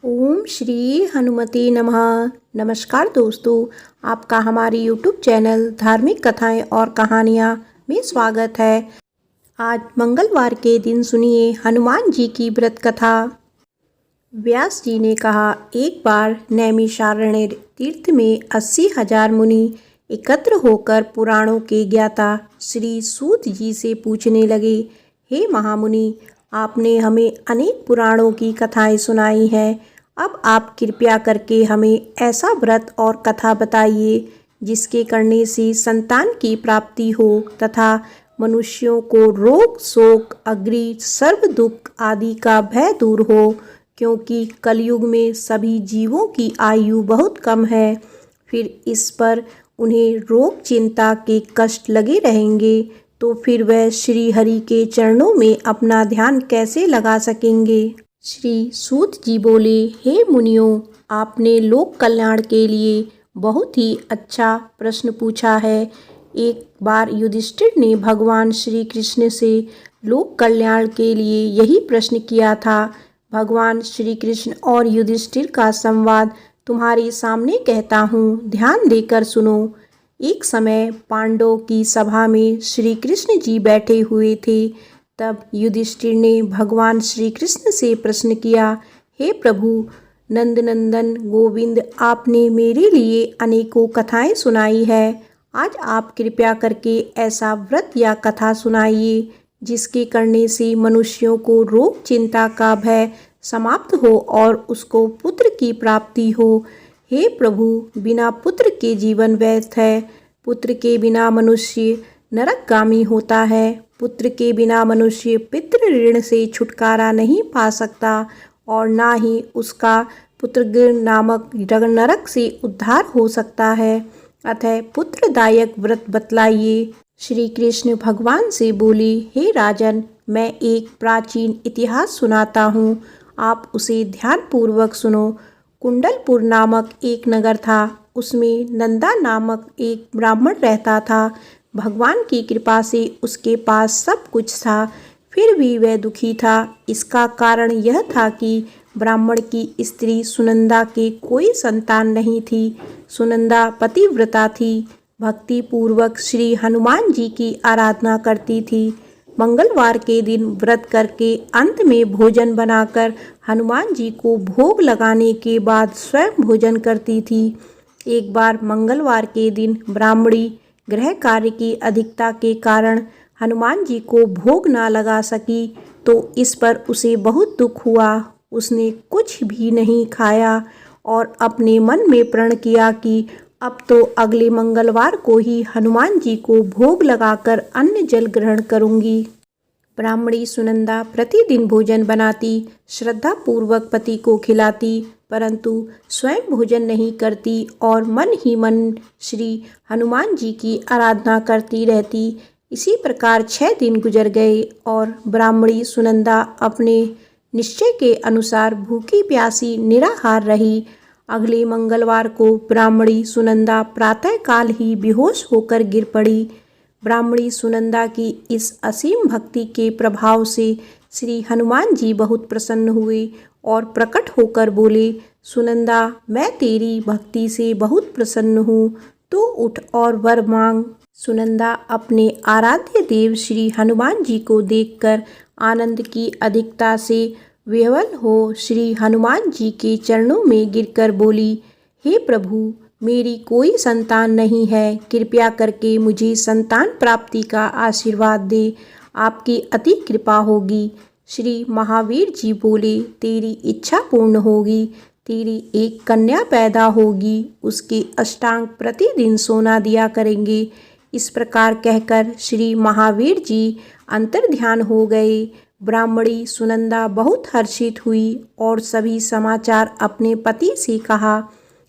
ओम श्री हनुमते नमः। नमस्कार दोस्तों, आपका हमारे YouTube चैनल धार्मिक कथाएं और कहानियां में स्वागत है। आज मंगलवार के दिन सुनिए हनुमान जी की व्रत कथा। व्यास जी ने कहा, एक बार नैमिषारण्य तीर्थ में 80,000 मुनि एकत्र होकर पुराणों के ज्ञाता श्री सूत जी से पूछने लगे, हे महामुनि, आपने हमें अनेक पुराणों की कथाएं सुनाई हैं। अब आप कृपया करके हमें ऐसा व्रत और कथा बताइए जिसके करने से संतान की प्राप्ति हो तथा मनुष्यों को रोग शोक अग्नि सर्व दुख आदि का भय दूर हो, क्योंकि कलयुग में सभी जीवों की आयु बहुत कम है। फिर इस पर उन्हें रोग चिंता के कष्ट लगे रहेंगे तो फिर वह श्री हरि के चरणों में अपना ध्यान कैसे लगा सकेंगे। श्री सूत जी बोले, हे मुनियों, आपने लोक कल्याण के लिए बहुत ही अच्छा प्रश्न पूछा है। एक बार युधिष्ठिर ने भगवान श्री कृष्ण से लोक कल्याण के लिए यही प्रश्न किया था। भगवान श्री कृष्ण और युधिष्ठिर का संवाद तुम्हारे सामने कहता हूँ, ध्यान देकर सुनो। एक समय पांडवों की सभा में श्री कृष्ण जी बैठे हुए थे। तब युधिष्ठिर ने भगवान श्री कृष्ण से प्रश्न किया, हे प्रभु नंदनंदन गोविंद, आपने मेरे लिए अनेकों कथाएं सुनाई है। आज आप कृपया करके ऐसा व्रत या कथा सुनाइए जिसके करने से मनुष्यों को रोग चिंता का भय समाप्त हो और उसको पुत्र की प्राप्ति हो। हे प्रभु, बिना पुत्र के जीवन व्यर्थ है। पुत्र के बिना मनुष्य नरकगामी होता है। पुत्र के बिना मनुष्य पितृ ऋण से छुटकारा नहीं पा सकता और ना ही उसका पुत्र नामक नरक से उद्धार हो सकता है। अतः पुत्रदायक व्रत बतलाइए। श्री कृष्ण भगवान से बोले, हे राजन, मैं एक प्राचीन इतिहास सुनाता हूँ, आप उसे ध्यानपूर्वक सुनो। कुंडलपुर नामक एक नगर था। उसमें नंदा नामक एक ब्राह्मण रहता था। भगवान की कृपा से उसके पास सब कुछ था, फिर भी वह दुखी था। इसका कारण यह था कि ब्राह्मण की स्त्री सुनंदा के कोई संतान नहीं थी। सुनंदा पतिव्रता थी, भक्ति पूर्वक श्री हनुमान जी की आराधना करती थी। मंगलवार के दिन व्रत करके अंत में भोजन बनाकर हनुमान जी को भोग लगाने के बाद स्वयं भोजन करती थी। एक बार मंगलवार के दिन ब्राह्मणी गृह कार्य की अधिकता के कारण हनुमान जी को भोग ना लगा सकी, तो इस पर उसे बहुत दुख हुआ। उसने कुछ भी नहीं खाया और अपने मन में प्रण किया कि अब तो अगले मंगलवार को ही हनुमान जी को भोग लगाकर अन्न जल ग्रहण करूंगी। ब्राह्मणी सुनंदा प्रतिदिन भोजन बनाती, श्रद्धापूर्वक पति को खिलाती, परंतु स्वयं भोजन नहीं करती और मन ही मन श्री हनुमान जी की आराधना करती रहती। इसी प्रकार 6 दिन गुजर गए और ब्राह्मणी सुनंदा अपने निश्चय के अनुसार भूखी प्यासी निराहार रही। अगले मंगलवार को ब्राह्मणी सुनंदा प्रातःकाल ही बेहोश होकर गिर पड़ी। ब्राह्मणी सुनंदा की इस असीम भक्ति के प्रभाव से श्री हनुमान जी बहुत प्रसन्न हुए और प्रकट होकर बोले, सुनंदा, मैं तेरी भक्ति से बहुत प्रसन्न हूँ, तो उठ और वर मांग। सुनंदा अपने आराध्य देव श्री हनुमान जी को देखकर आनंद की अधिकता से विह्वल हो श्री हनुमान जी के चरणों में गिरकर बोली, हे प्रभु, मेरी कोई संतान नहीं है, कृपया करके मुझे संतान प्राप्ति का आशीर्वाद दे, आपकी अति कृपा होगी। श्री महावीर जी बोले, तेरी इच्छा पूर्ण होगी, तेरी एक कन्या पैदा होगी, उसके अष्टांग प्रतिदिन सोना दिया करेंगे। इस प्रकार कहकर श्री महावीर जी अंतर्ध्यान हो गए। ब्राह्मणी सुनंदा बहुत हर्षित हुई और सभी समाचार अपने पति से कहा।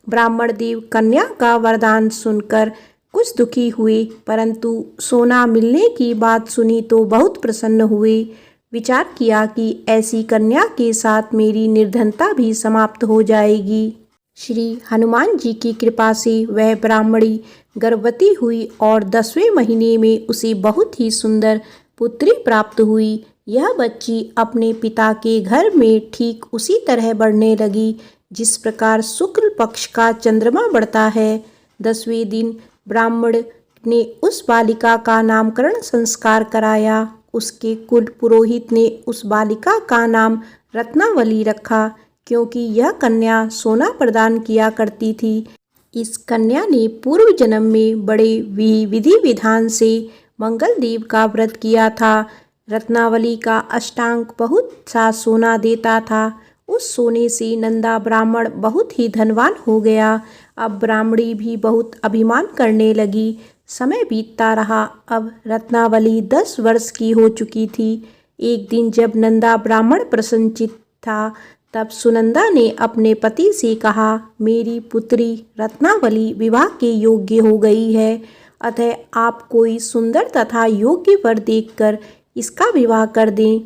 ब्राह्मण देव कन्या का वरदान सुनकर कुछ दुखी हुए, परंतु सोना मिलने की बात सुनी तो बहुत प्रसन्न हुए। विचार किया कि ऐसी कन्या के साथ मेरी निर्धनता भी समाप्त हो जाएगी। श्री हनुमान जी की कृपा से वह ब्राह्मणी गर्भवती हुई और 10वें महीने में उसे बहुत ही सुंदर पुत्री प्राप्त हुई। यह बच्ची अपने पिता के घर में ठीक उसी तरह बढ़ने लगी जिस प्रकार शुक्ल पक्ष का चंद्रमा बढ़ता है। 10वें दिन ब्राह्मण ने उस बालिका का नामकरण संस्कार कराया। उसके कुल पुरोहित ने उस बालिका का नाम रत्नावली रखा, क्योंकि यह कन्या सोना प्रदान किया करती थी। इस कन्या ने पूर्व जन्म में बड़े विधि विधान से मंगल देव का व्रत किया था। रत्नावली का अष्टांग बहुत सा सोना देता था। उस सोने से नंदा ब्राह्मण बहुत ही धनवान हो गया। अब ब्राह्मणी भी बहुत अभिमान करने लगी। समय बीतता रहा। अब रत्नावली 10 वर्ष की हो चुकी थी। एक दिन जब नंदा ब्राह्मण प्रसन्नचित्त था, तब सुनंदा ने अपने पति से कहा, मेरी पुत्री रत्नावली विवाह के योग्य हो गई है, अतः आप कोई सुंदर तथा योग्य वर देखकर इसका विवाह कर दें।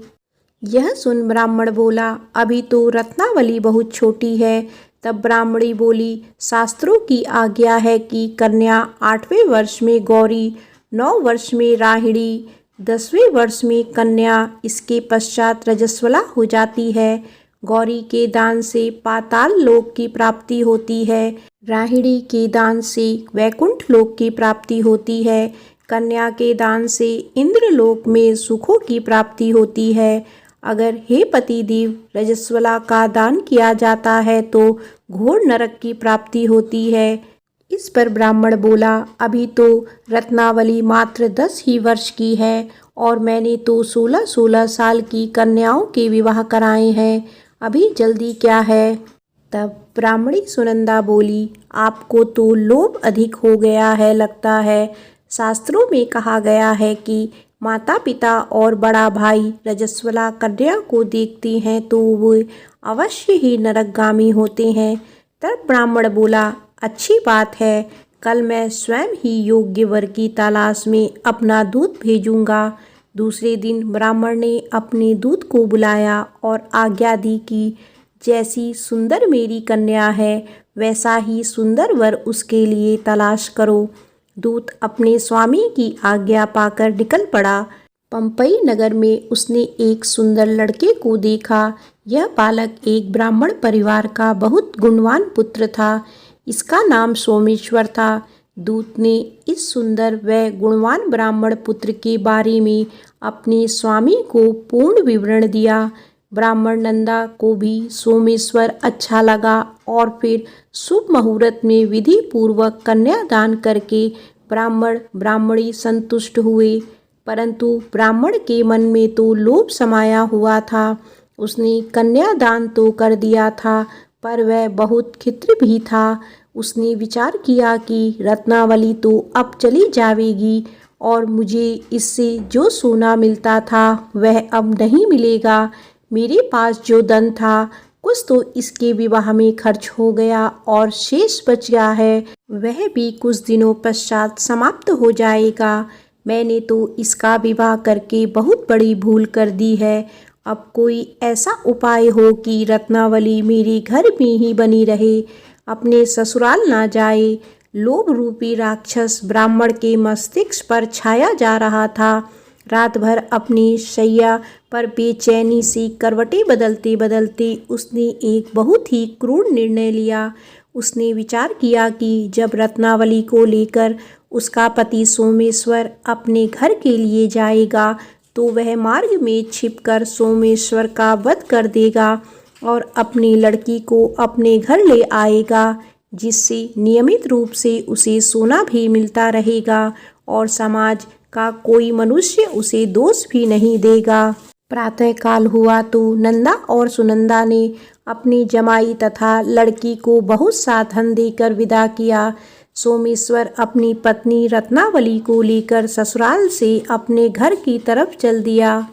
यह सुन ब्राह्मण बोला, अभी तो रत्नावली बहुत छोटी है। तब ब्राह्मणी बोली, शास्त्रों की आज्ञा है कि कन्या 8वें वर्ष में गौरी, 9 वर्ष में राहिणी, 10वें वर्ष में कन्या, इसके पश्चात रजस्वला हो जाती है। गौरी के दान से पाताल लोक की प्राप्ति होती है, राहिणी के दान से वैकुंठ लोक की प्राप्ति होती है, कन्या के दान से इंद्रलोक में सुखों की प्राप्ति होती है। अगर हे पतिदेव रजस्वला का दान किया जाता है तो घोर नरक की प्राप्ति होती है। इस पर ब्राह्मण बोला, अभी तो रत्नावली मात्र 10 ही वर्ष की है और मैंने तो 16-16 साल की कन्याओं के विवाह कराए हैं, अभी जल्दी क्या है। तब ब्राह्मणी सुनंदा बोली, आपको तो लोभ अधिक हो गया है लगता है। शास्त्रों में कहा गया है कि माता पिता और बड़ा भाई रजस्वला कन्या को देखते हैं तो वे अवश्य ही नरकगामी होते हैं। तब ब्राह्मण बोला, अच्छी बात है, कल मैं स्वयं ही योग्य वर की तलाश में अपना दूत भेजूंगा। दूसरे दिन ब्राह्मण ने अपने दूत को बुलाया और आज्ञा दी कि जैसी सुंदर मेरी कन्या है वैसा ही सुंदर वर उसके लिए तलाश करो। दूत अपने स्वामी की आज्ञा पाकर निकल पड़ा। पंपई नगर में उसने एक सुंदर लड़के को देखा। यह बालक एक ब्राह्मण परिवार का बहुत गुणवान पुत्र था। इसका नाम सोमेश्वर था। दूत ने इस सुंदर व गुणवान ब्राह्मण पुत्र के बारे में अपने स्वामी को पूर्ण विवरण दिया। ब्राह्मण नंदा को भी सोमेश्वर अच्छा लगा और फिर शुभ मुहूर्त में विधि पूर्वक कन्यादान करके ब्राह्मण ब्राह्मणी संतुष्ट हुए। परंतु ब्राह्मण के मन में तो लोभ समाया हुआ था। उसने कन्यादान तो कर दिया था, पर वह बहुत खिन्न भी था। उसने विचार किया कि रत्नावली तो अब चली जाएगी और मुझे इससे जो सोना मिलता था वह अब नहीं मिलेगा। मेरे पास जो धन था कुछ तो इसके विवाह में खर्च हो गया और शेष बच गया है, वह भी कुछ दिनों पश्चात समाप्त हो जाएगा। मैंने तो इसका विवाह करके बहुत बड़ी भूल कर दी है। अब कोई ऐसा उपाय हो कि रत्नावली मेरे घर में ही बनी रहे, अपने ससुराल ना जाए। लोभ रूपी राक्षस ब्राह्मण के मस्तिष्क पर छाया जा रहा था। रात भर अपनी शैया पर बेचैनी से करवटें बदलते बदलते उसने एक बहुत ही क्रूर निर्णय लिया। उसने विचार किया कि जब रत्नावली को लेकर उसका पति सोमेश्वर अपने घर के लिए जाएगा तो वह मार्ग में छिपकर सोमेश्वर का वध कर देगा और अपनी लड़की को अपने घर ले आएगा, जिससे नियमित रूप से उसे सोना भी मिलता रहेगा और समाज का कोई मनुष्य उसे दोष भी नहीं देगा। प्रातःकाल हुआ तो नंदा और सुनंदा ने अपनी जमाई तथा लड़की को बहुत सा धन देकर विदा किया। सोमेश्वर अपनी पत्नी रत्नावली को लेकर ससुराल से अपने घर की तरफ चल दिया।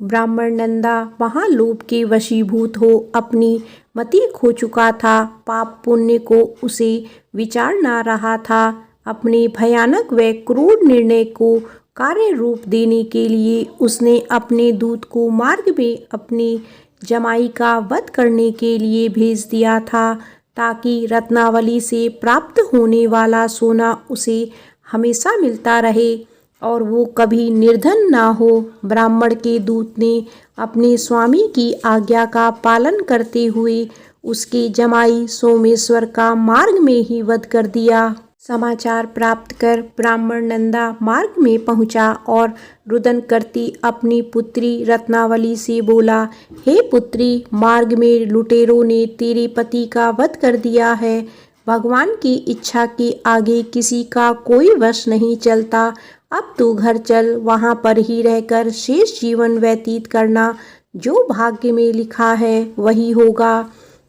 ब्राह्मण नंदा महालोभ के वशीभूत हो अपनी मति खो चुका था। पाप पुण्य को उसे विचार ना रहा था। अपने भयानक व क्रूर निर्णय को कार्य रूप देने के लिए उसने अपने दूत को मार्ग में अपनी जमाई का वध करने के लिए भेज दिया था, ताकि रत्नावली से प्राप्त होने वाला सोना उसे हमेशा मिलता रहे। और वो कभी निर्धन ना हो। ब्राह्मण के दूत ने अपने स्वामी की आज्ञा का पालन करते हुए उसके जमाई सोमेश्वर का मार्ग में ही वध कर दिया। समाचार प्राप्त कर ब्राह्मण नंदा मार्ग में पहुंचा और रुदन करती अपनी पुत्री रत्नावली से बोला, हे पुत्री, मार्ग में लुटेरों ने तेरे पति का वध कर दिया है। भगवान की इच्छा के आगे किसी का कोई वश नहीं चलता। अब तू घर चल, वहां पर ही रहकर शेष जीवन व्यतीत करना। जो भाग्य में लिखा है वही होगा।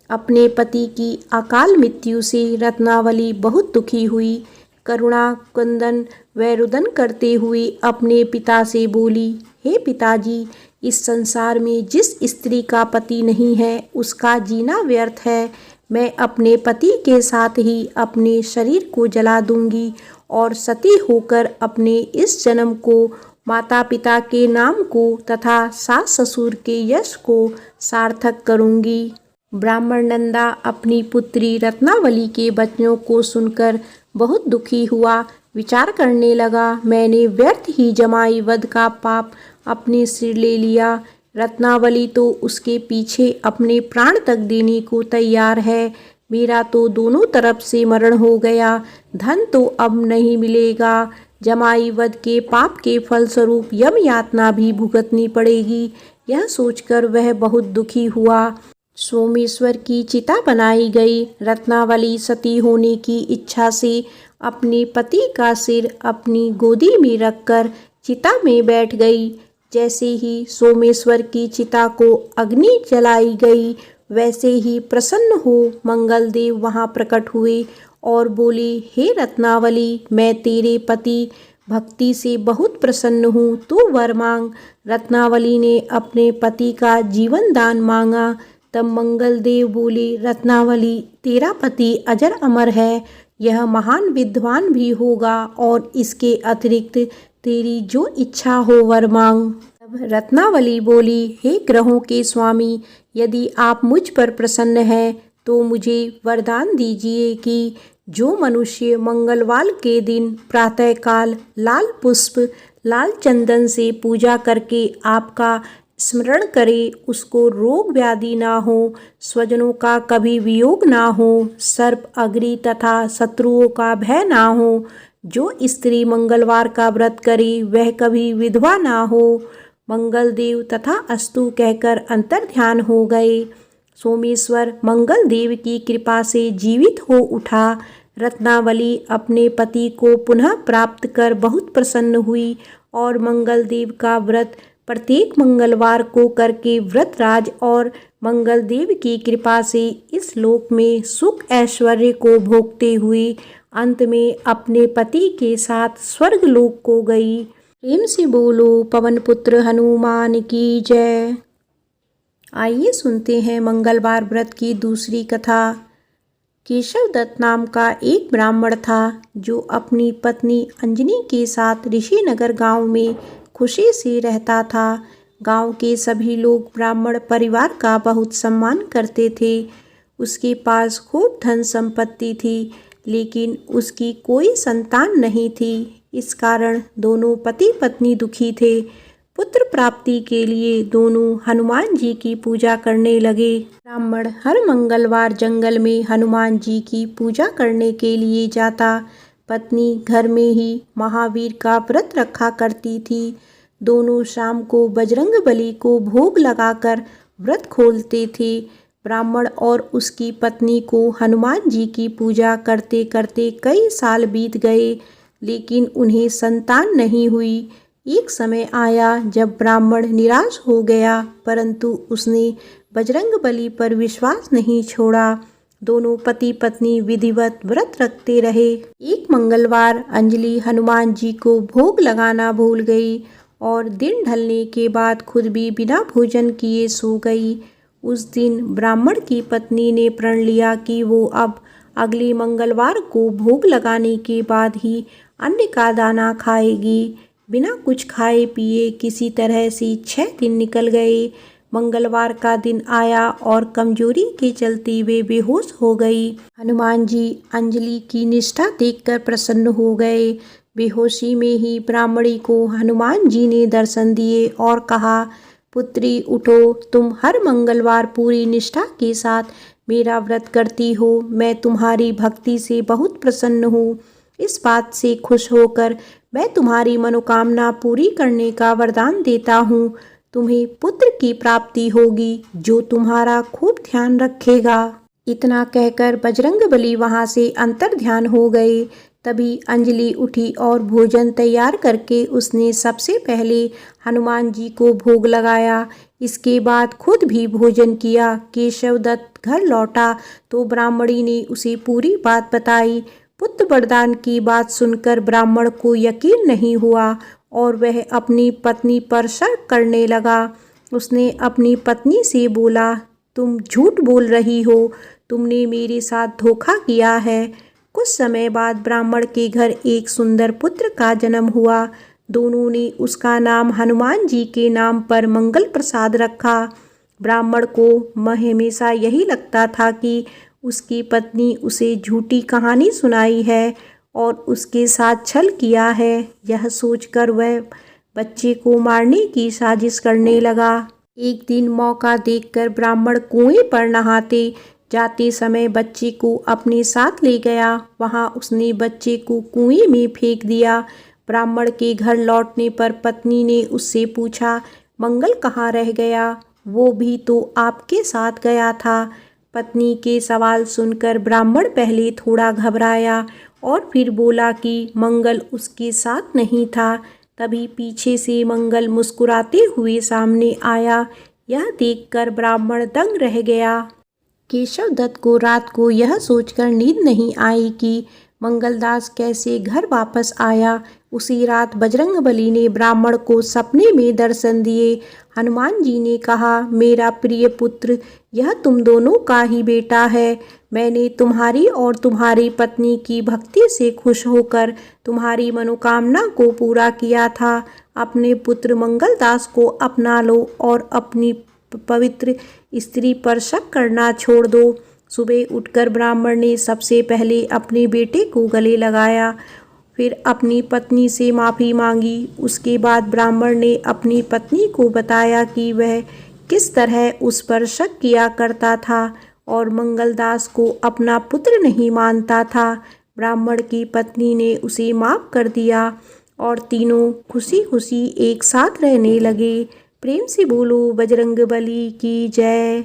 अपने पति की अकाल मृत्यु से रत्नावली बहुत दुखी हुई। करुणा क्रंदन व रुदन करते हुए अपने पिता से बोली, हे पिताजी, इस संसार में जिस स्त्री का पति नहीं है उसका जीना व्यर्थ है। मैं अपने पति के साथ ही अपने शरीर को जला दूंगी और सती होकर अपने इस जन्म को, माता पिता के नाम को तथा सास ससुर के यश को सार्थक करूंगी। ब्राह्मण नंदा अपनी पुत्री रत्नावली के वचनों को सुनकर बहुत दुखी हुआ। विचार करने लगा, मैंने व्यर्थ ही जमाई वध का पाप अपने सिर ले लिया। रत्नावली तो उसके पीछे अपने प्राण तक देने को तैयार है। मेरा तो दोनों तरफ से मरण हो गया। धन तो अब नहीं मिलेगा। जमाई वध के पाप के फलस्वरूप यम यातना भी भुगतनी पड़ेगी। यह सोचकर वह बहुत दुखी हुआ। सोमेश्वर की चिता बनाई गई। रत्नावली सती होने की इच्छा से अपने पति का सिर अपनी गोदी में रखकर चिता में बैठ गई। जैसे ही सोमेश्वर की चिता को अग्नि जलाई गई, वैसे ही प्रसन्न हो मंगलदेव वहां प्रकट हुए और बोले, हे रत्नावली, मैं तेरे पति भक्ति से बहुत प्रसन्न हूँ, तू वर मांग। रत्नावली ने अपने पति का जीवन दान मांगा। तब मंगलदेव बोले, रत्नावली, तेरा पति अजर अमर है, यह महान विद्वान भी होगा और इसके अतिरिक्त तेरी जो इच्छा हो वर मांग। तब रत्नावली बोली, हे ग्रहों के स्वामी, यदि आप मुझ पर प्रसन्न हैं तो मुझे वरदान दीजिए कि जो मनुष्य मंगलवार के दिन प्रातःकाल लाल पुष्प लाल चंदन से पूजा करके आपका स्मरण करे, उसको रोग व्याधि ना हो, स्वजनों का कभी वियोग ना हो, सर्प अग्नि तथा शत्रुओं का भय ना हो। जो स्त्री मंगलवार का व्रत करे वह कभी विधवा ना हो। मंगलदेव तथा अस्तु कहकर अंतर्ध्यान हो गए। सोमेश्वर मंगलदेव की कृपा से जीवित हो उठा। रत्नावली अपने पति को पुनः प्राप्त कर बहुत प्रसन्न हुई और मंगलदेव का व्रत प्रत्येक मंगलवार को करके व्रतराज और मंगलदेव की कृपा से इस लोक में सुख ऐश्वर्य को भोगते हुए अंत में अपने पति के साथ स्वर्ग लोक को गई। प्रेम से बोलो पवन पुत्र हनुमान की जय। आइए सुनते हैं मंगलवार व्रत की दूसरी कथा। केशव दत्त नाम का एक ब्राह्मण था जो अपनी पत्नी अंजनी के साथ ऋषिनगर गांव में खुशी से रहता था। गांव के सभी लोग ब्राह्मण परिवार का बहुत सम्मान करते थे। उसके पास खूब धन संपत्ति थी, लेकिन उसकी कोई संतान नहीं थी। इस कारण दोनों पति पत्नी दुखी थे। पुत्र प्राप्ति के लिए दोनों हनुमान जी की पूजा करने लगे। ब्राह्मण हर मंगलवार जंगल में हनुमान जी की पूजा करने के लिए जाता। पत्नी घर में ही महावीर का व्रत रखा करती थी। दोनों शाम को बजरंग बली को भोग लगाकर व्रत खोलते थे। ब्राह्मण और उसकी पत्नी को हनुमान जी की पूजा करते करते कई साल बीत गए, लेकिन उन्हें संतान नहीं हुई। एक समय आया जब ब्राह्मण निराश हो गया, परंतु उसने बजरंग बली पर विश्वास नहीं छोड़ा। दोनों पति पत्नी विधिवत व्रत रखते रहे। एक मंगलवार अंजलि हनुमान जी को भोग लगाना भूल गई और दिन ढलने के बाद खुद भी बिना भोजन किए सो गई। उस दिन ब्राह्मण की पत्नी ने प्रण लिया कि वो अब अगले मंगलवार को भोग लगाने के बाद ही अन्न का दाना खाएगी। बिना कुछ खाए पिए किसी तरह से 6 दिन निकल गए। मंगलवार का दिन आया और कमजोरी के चलते वे बेहोश हो गई। हनुमान जी अंजलि की निष्ठा देखकर प्रसन्न हो गए। बेहोशी में ही ब्राह्मणी को हनुमान जी ने दर्शन दिए और कहा, पुत्री उठो, तुम हर मंगलवार पूरी निष्ठा के साथ मेरा व्रत करती हो। मैं तुम्हारी भक्ति से बहुत प्रसन्न हूँ। इस बात से खुश होकर मैं तुम्हारी मनोकामना पूरी करने का वरदान देता हूँ। तुम्हें पुत्र की प्राप्ति होगी जो तुम्हारा खूब ध्यान रखेगा। इतना कहकर बजरंगबली वहाँ से अंतर्ध्यान हो गए। तभी अंजलि उठी और भोजन तैयार करके उसने सबसे पहले हनुमान जी को भोग लगाया। इसके बाद खुद भी भोजन किया। केशव दत्त घर लौटा तो ब्राह्मणी ने उसे पूरी बात बताई। पुत्र वरदान की बात सुनकर ब्राह्मण को यकीन नहीं हुआ और वह अपनी पत्नी पर शक करने लगा। उसने अपनी पत्नी से बोला, तुम झूठ बोल रही हो, तुमने मेरे साथ धोखा किया है। कुछ समय बाद ब्राह्मण के घर एक सुंदर पुत्र का जन्म हुआ। दोनों ने उसका नाम हनुमान जी के नाम पर मंगल प्रसाद रखा। ब्राह्मण को हमेशा यही लगता था कि उसकी पत्नी उसे झूठी कहानी सुनाई है और उसके साथ छल किया है। यह सोचकर वह बच्चे को मारने की साजिश करने लगा। एक दिन मौका देखकर ब्राह्मण कुएं पर नहाते जाते समय बच्चे को अपने साथ ले गया। वहां उसने बच्चे को कुएं में फेंक दिया। ब्राह्मण के घर लौटने पर पत्नी ने उससे पूछा, मंगल कहाँ रह गया? वो भी तो आपके साथ गया था। पत्नी के सवाल सुनकर ब्राह्मण पहले थोड़ा घबराया और फिर बोला कि मंगल उसके साथ नहीं था। तभी पीछे से मंगल मुस्कुराते हुए सामने आया। यह देखकर ब्राह्मण दंग रह गया। केशव दत्त को रात को यह सोचकर नींद नहीं आई कि मंगलदास कैसे घर वापस आया। उसी रात बजरंगबली ने ब्राह्मण को सपने में दर्शन दिए। हनुमान जी ने कहा, मेरा प्रिय पुत्र, यह तुम दोनों का ही बेटा है। मैंने तुम्हारी और तुम्हारी पत्नी की भक्ति से खुश होकर तुम्हारी मनोकामना को पूरा किया था। अपने पुत्र मंगलदास को अपना लो और अपनी पवित्र स्त्री पर शक करना छोड़ दो। सुबह उठकर ब्राह्मण ने सबसे पहले अपने बेटे को गले लगाया, फिर अपनी पत्नी से माफ़ी मांगी। उसके बाद ब्राह्मण ने अपनी पत्नी को बताया कि वह किस तरह उस पर शक किया करता था और मंगलदास को अपना पुत्र नहीं मानता था। ब्राह्मण की पत्नी ने उसे माफ़ कर दिया और तीनों खुशी खुशी एक साथ रहने लगे। प्रेम से बोलो बजरंगबली की जय।